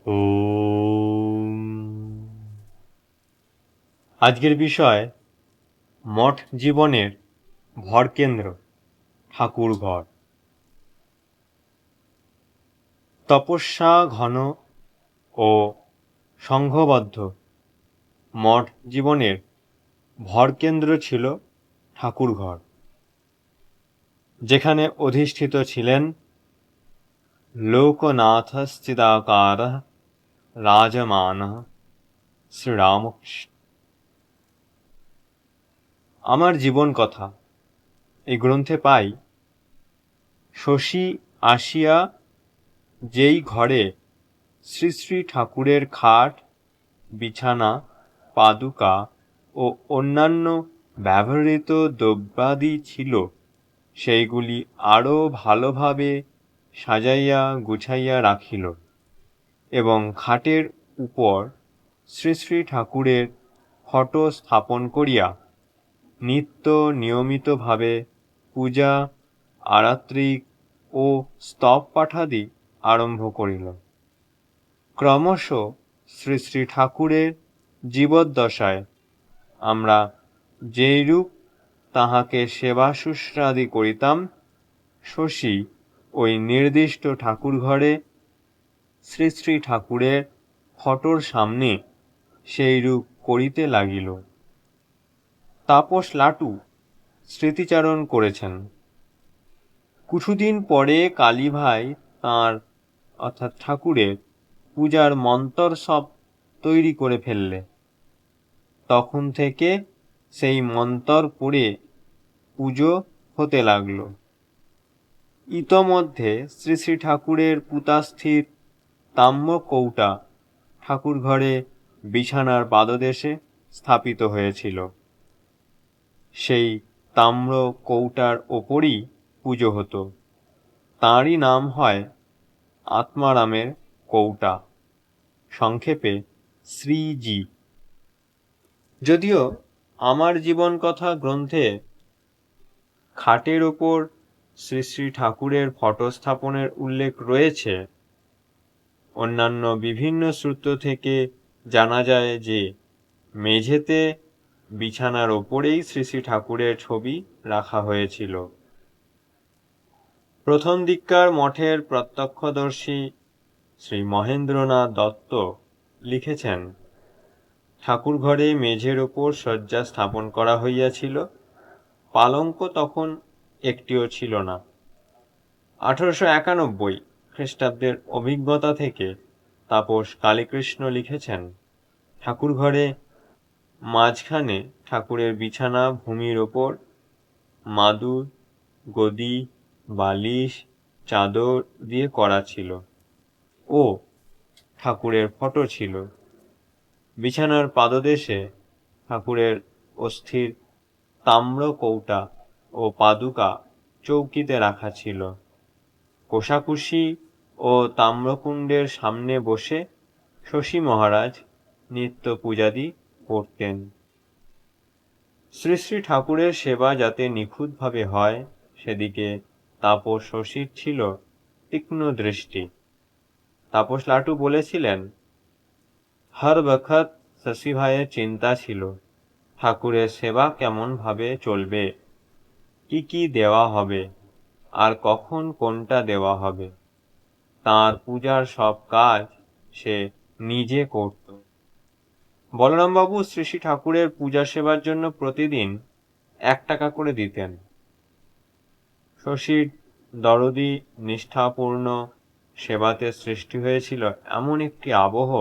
ওম। আজকের বিষয় মঠ জীবনের ভরকেন্দ্র ঠাকুর ঘর। তপস্যা ঘন ও সংঘবদ্ধ মঠ জীবনের ভরকেন্দ্র ছিল ঠাকুর ঘর, যেখানে অধিষ্ঠিত ছিলেন লোকনাথশ্চিদাকারঃ রাজমানঃ শ্রীরামকৃষ্ণ। আমার জীবন কথা এই গ্রন্থে পাই, শশী আসিয়া যেই ঘরে শ্রী শ্রী ঠাকুরের খাট, বিছানা, পাদুকা ও অন্যান্য ব্যবহৃত দ্রব্যাদি ছিল, সেইগুলি আরও ভালোভাবে সাজাইয়া গুছাইয়া রাখিল এবং খাটের উপর শ্রী শ্রী ঠাকুরের ফটো স্থাপন করিয়া নিত্য নিয়মিতভাবে পূজা, আরাত্রিক ও স্তব পাঠাদি আরম্ভ করিল। ক্রমশ শ্রী শ্রী ঠাকুরের জীবদ্দশায় আমরা যেইরূপ তাহাকে সেবা শুশ্রাদি করিতাম, শশী ওই নির্দিষ্ট ঠাকুরঘরে শ্রী শ্রী ঠাকুরের ফটোর সামনে সেইরূপ করিতে লাগিল। তাপস লাটু স্মৃতিচারণ করেছেন, কিছুদিন পরে কালীভাই তাঁর অর্থাৎ ঠাকুরের পূজার মন্তর সব তৈরি করে ফেললে। তখন থেকে সেই মন্তর পড়ে পুজো হতে লাগল। ইতোমধ্যে শ্রী শ্রী ঠাকুরের পুতাস্থির তাম্র কৌটা ঠাকুর ঘরে বিছানার পাদদেশে স্থাপিত হয়েছিল। সেই তাম্র কৌটার ওপরই পুজো হতো। তাঁরই নাম হয় আত্মারামের কৌটা, সংক্ষেপে শ্রীজি। যদিও আমার জীবন কথা গ্রন্থে খাটের ওপর শ্রী শ্রী ঠাকুরের ফটো স্থাপনের উল্লেখ রয়েছে, অন্যান্য বিভিন্ন সূত্র থেকে জানা যায় যে মেঝেতে বিছানার ওপরেই শ্রী শ্রী ঠাকুরের ছবি রাখা হয়েছিল। প্রথম দিককার মঠের প্রত্যক্ষদর্শী শ্রী মহেন্দ্রনাথ দত্ত লিখেছেন, ঠাকুরঘরে মেঝের ওপর শয্যা স্থাপন করা হইয়াছিল, পালঙ্ক তখন একটিও ছিল না। 1891 খ্রিস্টাব্দের অভিজ্ঞতা থেকে তাপস কালীকৃষ্ণ লিখেছেন, ঠাকুরঘরে মাঝখানে ঠাকুরের বিছানা ভূমির ওপর মাদুর, গদি, বালিশ, চাদর দিয়ে করা ছিল ও ঠাকুরের ফটো ছিল। বিছানার পাদদেশে ঠাকুরের অস্থির তাম্র কৌটা ও পাদুকা চৌকিতে রাখা ছিল। কোষাকুষি ও তাম্রকুণ্ডের সামনে বসে শশী মহারাজ নিত্য পূজাদি করতেন। শ্রী শ্রী ঠাকুরের সেবা যাতে নিখুঁতভাবে হয়, সেদিকে তাপস শশীর ছিল তীক্ষ্ণ দৃষ্টি। তাপস লাটু বলেছিলেন, হর বখত শশী ভাইয়ের চিন্তা ছিল ঠাকুরের সেবা কেমন ভাবে চলবে, কি কি দেওয়া হবে আর কখন কোনটা দেওয়া হবে। তাঁর পূজার সব কাজ সে নিজে করত। বলরামবাবু শ্রী শ্রী ঠাকুরের পূজা সেবার জন্য প্রতিদিন 1 টাকা করে দিতেন। শশীর দরদি নিষ্ঠাপূর্ণ সেবাতে সৃষ্টি হয়েছিল এমন একটি আবহ,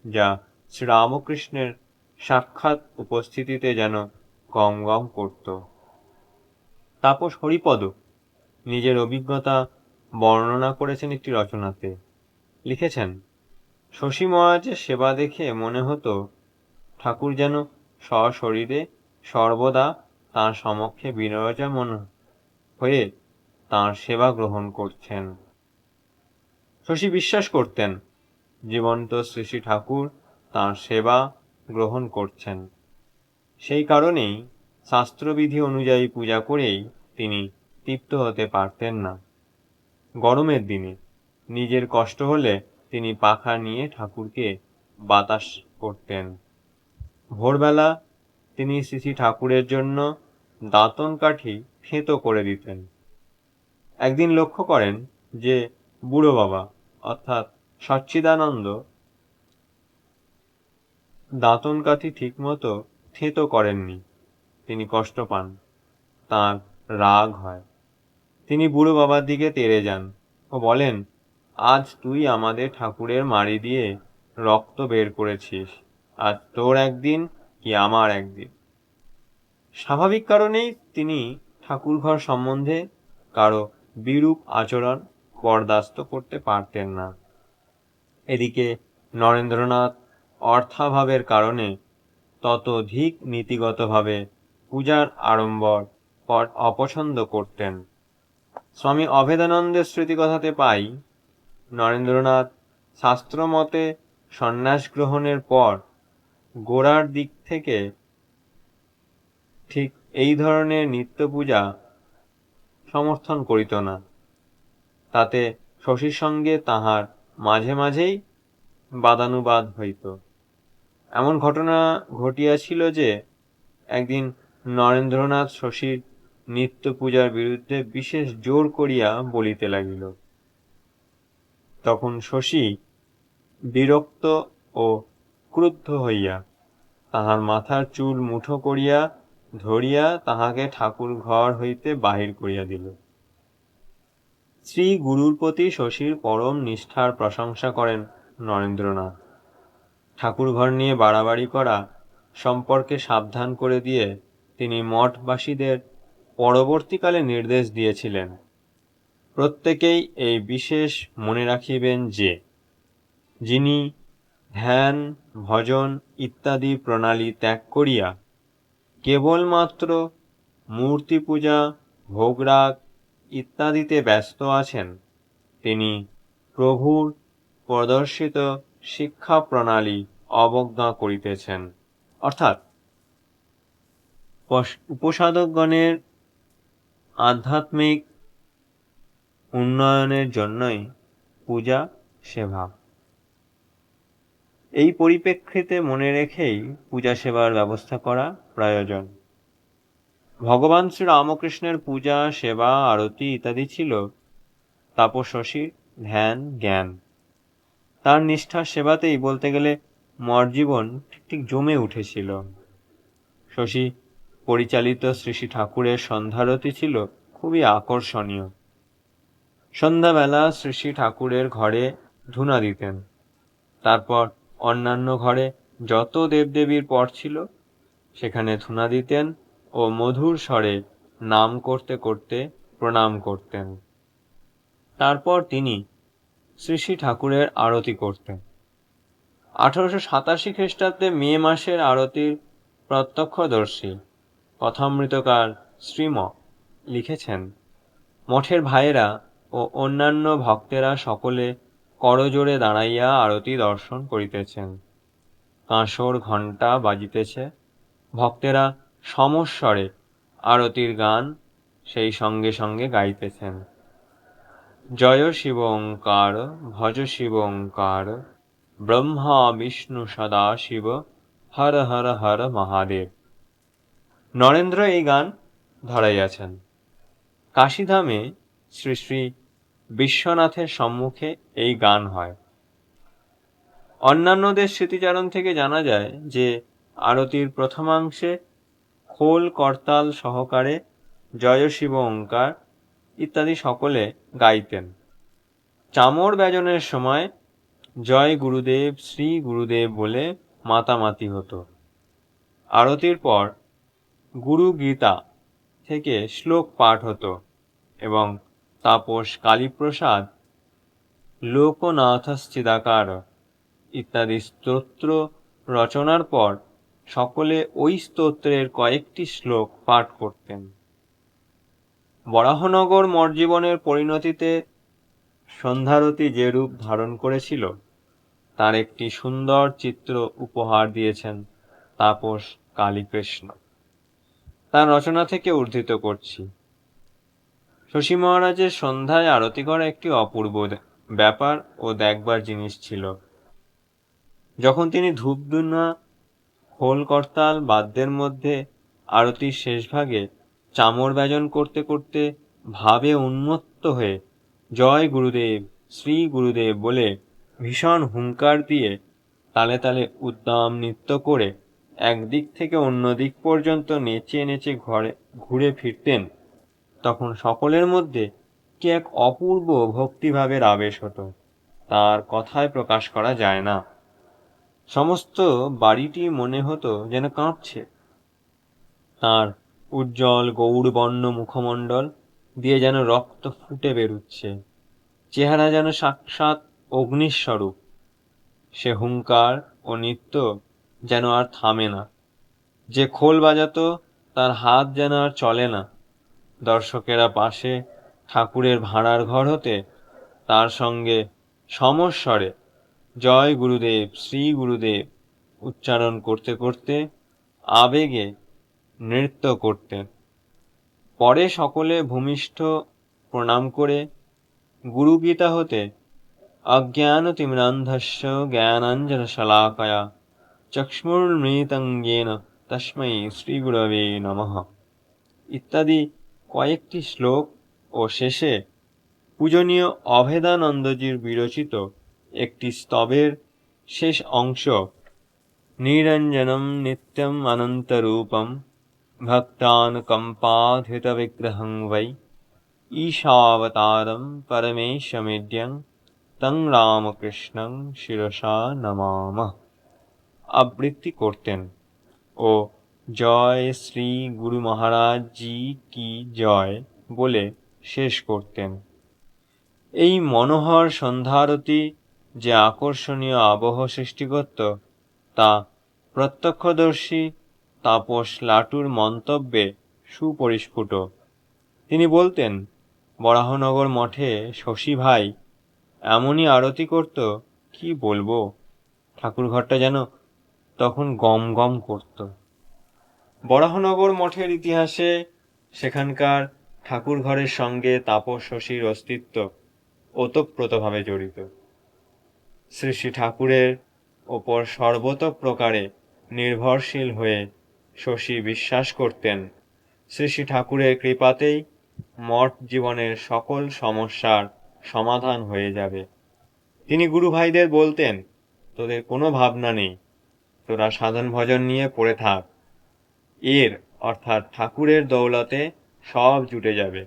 যা শ্রীরামকৃষ্ণের সাক্ষাৎ উপস্থিতিতে যেন গম গম করত। তাপস হরিপদ নিজের অভিজ্ঞতা বর্ণনা করেছেন একটি রচনাতে। লিখেছেন, শশী মহারাজের সেবা দেখে মনে হতো ঠাকুর যেন সশরীরে সর্বদা তাঁর সমক্ষে বিরাজমান হয়ে তাঁর সেবা গ্রহণ করছেন। শশী বিশ্বাস করতেন জীবন্ত শ্রী শ্রী ঠাকুর তাঁর সেবা গ্রহণ করছেন। সেই কারণেই শাস্ত্রবিধি অনুযায়ী পূজা করেই তিনি তৃপ্ত হতে পারতেন না। গরমের দিনে নিজের কষ্ট হলে তিনি পাখা নিয়ে ঠাকুরকে বাতাস করতেন। ভোরবেলা তিনি শ্রী ঠাকুরের জন্য দাঁতন কাঠি থেঁতো করে দিতেন। একদিন লক্ষ্য করেন যে বুড়ো বাবা অর্থাৎ সচ্চিদানন্দ দাঁতন কাঠি ঠিকমতো থেঁতো করেননি। তিনি কষ্ট পান, তাঁর রাগ হয়। তিনি বুড়ো বাবার দিকে তেড়ে যান ও বলেন, আজ তুই আমাদের ঠাকুরের মাড়ি দিয়ে রক্ত বের করেছিস, আজ তোর একদিন কি আমার একদিন। স্বাভাবিক কারণেই তিনি ঠাকুরঘর সম্বন্ধে কারো বিরূপ আচরণ বরদাস্ত করতে পারতেন না। এদিকে নরেন্দ্রনাথ অর্থাভাবের কারণে ততোধিক নীতিগতভাবে পূজার আড়ম্বর অপছন্দ করতেন। স্বামী অভেদানন্দের স্মৃতিকথাতে পাই, নরেন্দ্রনাথ শাস্ত্রমতে সন্ন্যাস গ্রহণের পর গোড়ার দিক থেকে ঠিক এই ধরনের নিত্য পূজা সমর্থন করিত না। তাতে শশীর সঙ্গে তাহার মাঝে মাঝেই বাদানুবাদ হইত। এমন ঘটনা ঘটিয়াছিল যে একদিন নরেন্দ্রনাথ শশীর নিত্য পূজার বিরুদ্ধে বিশেষ জোর করিয়া বলিতে লাগিল। তখন শশী বিরক্ত ও ক্রুদ্ধ হইয়া তাহার মাথার চুল মুঠো করিয়া ধরিয়া তাহাকে ঠাকুর ঘর হইতে বাহির করিয়া দিল। শ্রী গুরুর প্রতি শশীর পরম নিষ্ঠার প্রশংসা করেন নরেন্দ্রনাথ। ঠাকুর ঘর নিয়ে বাড়াবাড়ি করা সম্পর্কে সাবধান করে দিয়ে তিনি মঠবাসীদের পরবর্তীকালে নির্দেশ দিয়েছিলেন, প্রত্যেকেই এই বিশেষ মনে রাখিবেন যে যিনি ধ্যান, ভজন ইত্যাদি প্রণালী ত্যাগ করিয়া কেবলমাত্র মূর্তি পূজা, ভোগরাগ ইত্যাদিতে ব্যস্ত আছেন, তিনি প্রভুর প্রদর্শিত শিক্ষা প্রণালী অবজ্ঞা করিতেছেন। অর্থাৎ উপসাধকগণের আধ্যাত্মিক উন্নয়নের জন্যই পূজা সেবা। এই পরিপ্রেক্ষিতে মনে রেখেই পূজা সেবার ব্যবস্থা করা প্রয়োজন। ভগবান শ্রী রামকৃষ্ণের পূজা, সেবা, আরতি ইত্যাদি ছিল তাপস শশীর ধ্যান জ্ঞান। তার নিষ্ঠার সেবাতেই বলতে গেলে মঠজীবন ঠিক জমে উঠেছিল। শশী পরিচালিত শ্রী শ্রী ঠাকুরের সন্ধ্যারতি ছিল খুবই আকর্ষণীয়। সন্ধ্যাবেলা শ্রী শ্রী ঠাকুরের ঘরে ধূনা দিতেন, তারপর অন্যান্য ঘরে যত দেবদেবীর পট ছিল সেখানে ধূনা দিতেন ও মধুর স্বরে নাম করতে করতে প্রণাম করতেন। তারপর তিনি শ্রী শ্রী ঠাকুরের আরতি করতেন। 1887 খ্রিস্টাব্দে মে মাসের আরতির প্রত্যক্ষদর্শী কথামৃতকার শ্রীম লিখেছেন, মঠের ভাইয়েরা ও অন্যান্য ভক্তেরা সকলে করজোড়ে দাঁড়াইয়া আরতি দর্শন করিতেছেন। কাঁসর ঘণ্টা বাজিতেছে, ভক্তেরা সমস্বরে আরতির গান সেই সঙ্গে সঙ্গে গাইতেছেন। জয় শিব ওঙ্কার, ভজ শিব ওঙ্কার, ব্রহ্মা বিষ্ণু সদা শিব, হর হর হর মহাদেব। নরেন্দ্র এই গান ধরাইয়াছেন। কাশীধামে শ্রী শ্রী বিশ্বনাথের সম্মুখে এই গান হয়। অন্যান্যদের স্মৃতিচারণ থেকে জানা যায় যে আরতির প্রথমাংশে খোল করতাল সহকারে জয় শিব ওঙ্কার ইত্যাদি সকলে গাইতেন। চামর ব্যজনের সময় জয় গুরুদেব, শ্রী গুরুদেব বলে মাতামাতি হতো। আরতির পর গুরু গীতা থেকে শ্লোক পাঠ হতো এবং তাপস কালীপ্রসাদ, লোকনাথশ্চিদাকার ইত্যাদি স্তোত্র রচনার পর সকলে ওই স্তোত্রের কয়েকটি শ্লোক পাঠ করতেন। বরাহনগর মঠজীবনের পরিণতিতে সন্ধ্যারতি যে রূপ ধারণ করেছিল তার একটি সুন্দর চিত্র উপহার দিয়েছেন তাপস কালীকৃষ্ণ। তার রচনা থেকে উদ্ধৃত করছি। শশী মহারাজের সন্ধ্যায় আরতি করা একটি অপূর্ব ব্যাপার ও দেখবার জিনিস ছিল। যখন তিনি ধূপধুনা খোল করতাল বাদ্যের মধ্যে আরতির শেষ ভাগে চামর ব্যজন করতে করতে ভাবে উন্মত্ত হয়ে জয় গুরুদেব, শ্রী গুরুদেব বলে ভীষণ হুঙ্কার দিয়ে তালে তালে উদ্দাম নৃত্য করে একদিক থেকে অন্য দিক পর্যন্ত নেচে নেচে ঘুরে ফিরতেন, তখন সকলের মধ্যে কি এক অপূর্ব ভক্তিভাবের আবেশ হতো, তার কথায় প্রকাশ করা যায় না। সমস্ত বাড়িটি মনে হতো যেন কাঁপছে। তাঁর উজ্জ্বল গৌরবর্ণ মুখমণ্ডল দিয়ে যেন রক্ত ফুটে বেরুচ্ছে, চেহারা যেন সাক্ষাৎ অগ্নিস্বরূপ। সে হুঙ্কার ও নৃত্য যেন আর থামে না। যে খোল বাজাতো তার হাত যেন আর চলে না। দর্শকেরা পাশে ঠাকুরের ভাঁড়ার ঘর হতে তার সঙ্গে সমস্বরে জয় গুরুদেব, শ্রী গুরুদেব উচ্চারণ করতে করতে আবেগে নৃত্য করতেন। পরে সকলে ভূমিষ্ঠ প্রণাম করে গুরুগীতা হতে অজ্ঞানতিমিরান্ধস্য জ্ঞানাঞ্জনশলাকয়া চক্ষুর্মৃলিতং येन তস্मै শ্রীগুরবে নমঃ ইত্যাদি কয়েকটি শ্লোক ও শেষে পূজনীয় অভেদানন্দজির বিরচিত একটি স্তবের শেষ অংশ নিরঞ্জনম নিত্যম অনন্তরূপম ভক্তানুকম্পাধৃতবিগ্রহং বৈ ঈশাবতারম পরমেশমিড্যং তং রামকৃষ্ণং শিরসা নমামঃ আবৃত্তি করতেন ও জয় শ্রী গুরু মহারাজ জি কি জয় বলে শেষ করতেন। এই মনোহর সন্ধ্যারতি যে আকর্ষণীয় আবহ সৃষ্টি করত তা প্রত্যক্ষদর্শী তাপস লাটুর মন্তব্যে সুপরিস্ফুট। তিনি বলতেন, বরাহনগর মঠে শশী ভাই এমনই আরতি করত, কি বলবো, ঠাকুরঘরটা যেন তখন গম গম করত। বরাহনগর মঠের ইতিহাসে সেখানকার ঠাকুরঘরের সঙ্গে তাপস শশীর অস্তিত্ব ওতপ্রোতভাবে জড়িত। শ্রী শ্রী ঠাকুরের ওপর সর্বতোপ্রকারে নির্ভরশীল হয়ে শশী বিশ্বাস করতেন, শ্রী শ্রী ঠাকুরের কৃপাতেই মঠ জীবনের সকল সমস্যার সমাধান হয়ে যাবে। তিনি গুরু ভাইদের বলতেন, তোদের কোনো ভাবনা নেই, তোরা সাধন ভজন নিয়ে পড়ে থাক, এর অর্থাৎ ঠাকুরের দৌলতে সব জুটে যাবে।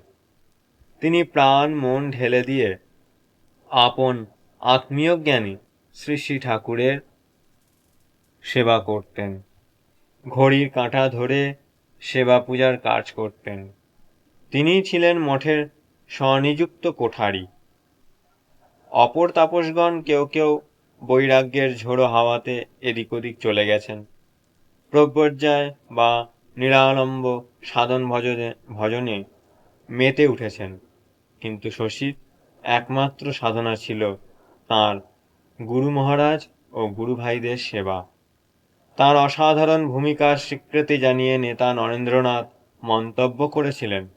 তিনি প্রাণ মন ঢেলে দিয়ে আপন আত্মীয় জ্ঞানী শ্রী শ্রী ঠাকুরের সেবা করতেন, ঘড়ির কাঁটা ধরে সেবা পূজার কাজ করতেন। তিনিই ছিলেন মঠের স্বনিযুক্ত কোঠারি। অপর তাপসগণ কেউ কেউ বৈরাগ্যের ঝোড়ো হাওয়াতে এদিক ওদিক চলে গেছেন, প্রব্রজ্জায় বা নিরালম্ব সাধন ভজনে মেতে উঠেছেন, কিন্তু শশীর একমাত্র সাধনা ছিল তাঁর গুরু মহারাজ ও গুরু ভাইদের সেবা। তাঁর অসাধারণ ভূমিকার স্বীকৃতি জানিয়ে নেতা নরেন্দ্রনাথ মন্তব্য করেছিলেন,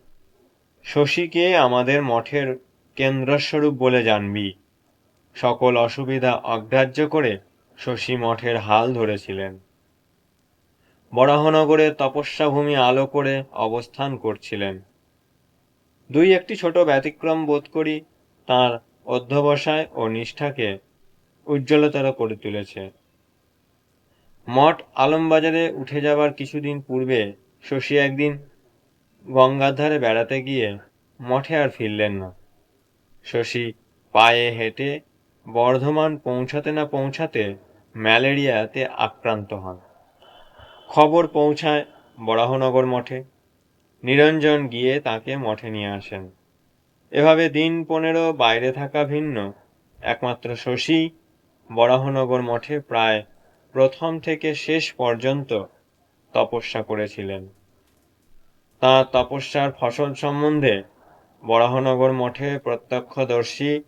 শশীকে আমাদের মঠের কেন্দ্রস্বরূপ বলে জানবি। সকল অসুবিধা অগ্রাহ্য করে শশী মঠের হাল ধরেছিলেন। বরাহনগরে তপস্যাভূমি আলো করে অবস্থান করছিলেন। দুই একটি ছোট ব্যতিক্রম বোধ করি তাঁর অধ্যবসায় ও নিষ্ঠাকে উজ্জ্বলতর করে তুলেছে। মঠ আলমবাজারে উঠে যাবার কিছুদিন পূর্বে শশী একদিন গঙ্গার ধারে বেড়াতে গিয়ে মঠে আর ফিরলেন না। শশী পায়ে হেঁটে বর্ধমান পৌঁছাতে না পৌঁছাতে ম্যালেরিয়াতে আক্রান্ত হন। খবর পৌঁছায় বরাহনগর মঠে। নিরঞ্জন গিয়ে তাকে মঠে নিয়ে আসেন। এভাবে দিন 15 বাইরে থাকা ভিন্ন একমাত্র শশী বরাহনগর মঠে প্রায় প্রথম থেকে শেষ পর্যন্ত তপস্যা করেছিলেন। তাঁর তপস্যার ফসল সম্বন্ধে বরাহনগর মঠে প্রত্যক্ষদর্শী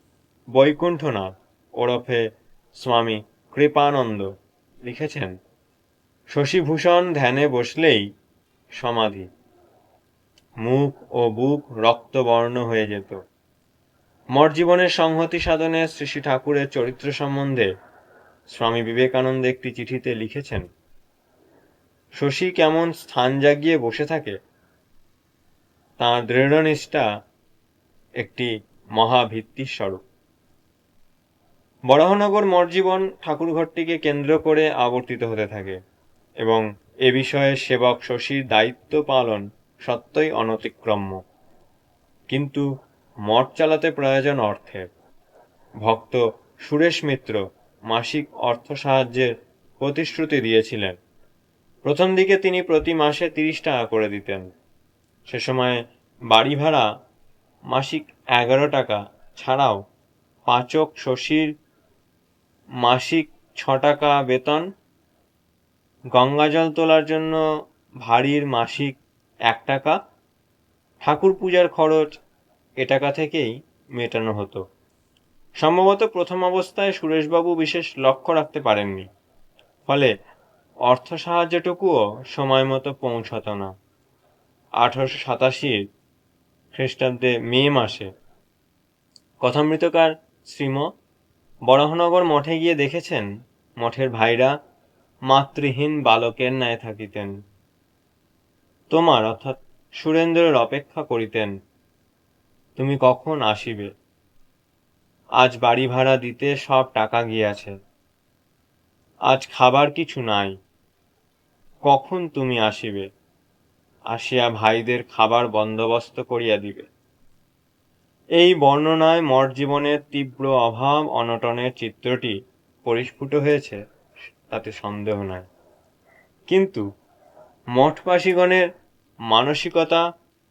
বৈকুণ্ঠনাথ ওরফে স্বামী কৃপানন্দ লিখেছেন, শশীভূষণ ধ্যানে বসলেই সমাধি, মুখ ও বুক রক্তবর্ণ হয়ে যেত। মঠ জীবনের সংহতি সাধনে শ্রী শ্রী ঠাকুরের চরিত্র সম্বন্ধে স্বামী বিবেকানন্দ একটি চিঠিতে লিখেছেন, শশী কেমন স্থান জাগিয়ে বসে থাকে, তাঁর দৃঢ়নিষ্ঠা একটি মহাভিত্তির স্বরূপ। বরাহনগর মঠ জীবন ঠাকুরঘরটিকে কেন্দ্র করে আবর্তিত হতে থাকে এবং এ বিষয়ে সেবক শশীর দায়িত্ব পালন সত্যই অনতিক্রম্য। কিন্তু মঠ চালাতে প্রয়োজন অর্থের। ভক্ত সুরেশ মিত্র মাসিক অর্থ সাহায্যের প্রতিশ্রুতি দিয়েছিলেন। প্রথম দিকে তিনি প্রতি মাসে 30 টাকা করে দিতেন। সে সময় বাড়ি ভাড়া মাসিক 11 টাকা ছাড়াও পাচক শশীর মাসিক 6 টাকা বেতন, গঙ্গাজল তোলার জন্য ভাড়ির মাসিক 1 টাকা, ঠাকুর পূজার খরচ এ টাকা থেকেই মেটানো হতো। সম্ভবত প্রথম অবস্থায় সুরেশবাবু বিশেষ লক্ষ্য রাখতে পারেননি, ফলে অর্থ সাহায্যটুকুও সময় মতো পৌঁছত না। 1887 খ্রিস্টাব্দে মে মাসে কথামৃতকার শ্রীম বরাহনগর মঠে গিয়ে দেখেছেন মঠের ভাইরা মাতৃহীন বালকের ন্যায় থাকিতেন। তোমার অর্থাৎ সুরেন্দ্রের অপেক্ষা করিতেন, তুমি কখন আসিবে। আজ বাড়ি ভাড়া দিতে সব টাকা গিয়াছে, আজ খাবার কিছু নাই, কখন তুমি আসিবে, আসিয়া ভাইদের খাবার বন্দোবস্ত করিয়া দিবে। এই বর্ণনায় মঠ জীবনের তীব্র অভাব অনটনের চিত্রটি পরিস্ফুট হয়েছে, তাতে সন্দেহ নাই। কিন্তু মঠবাসীগণের মানসিকতা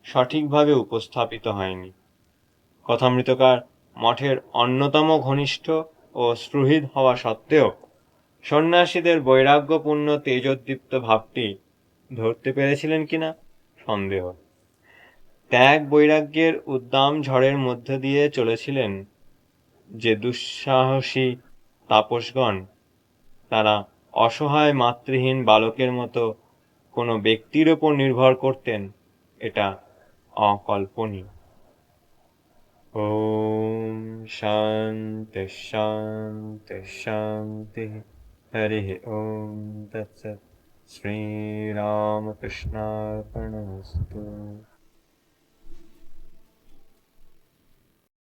সঠিকভাবে উপস্থাপিত হয়নি। কথামৃতকার মঠের অন্যতম ঘনিষ্ঠ ও সুহৃদ হওয়া সত্ত্বেও সন্ন্যাসীদের বৈরাগ্যপূর্ণ তেজোদ্দীপ্ত ভাবটি ধরতে পেরেছিলেন কিনা সন্দেহ। ত্যাগ বৈরাগ্যের উদ্দাম ঝড়ের মধ্য দিয়ে চলেছিলেন যে দুঃসাহসী তাপসগণ, তারা অসহায় মাতৃহীন বালকের মতো কোনো ব্যক্তির ওপর নির্ভর করতেন, এটা অকল্পনীয়। ওম শান্তি শান্তি শান্তি। হরি ওম তৎসৎ। শ্রীরামকৃষ্ণার্পণমস্তু।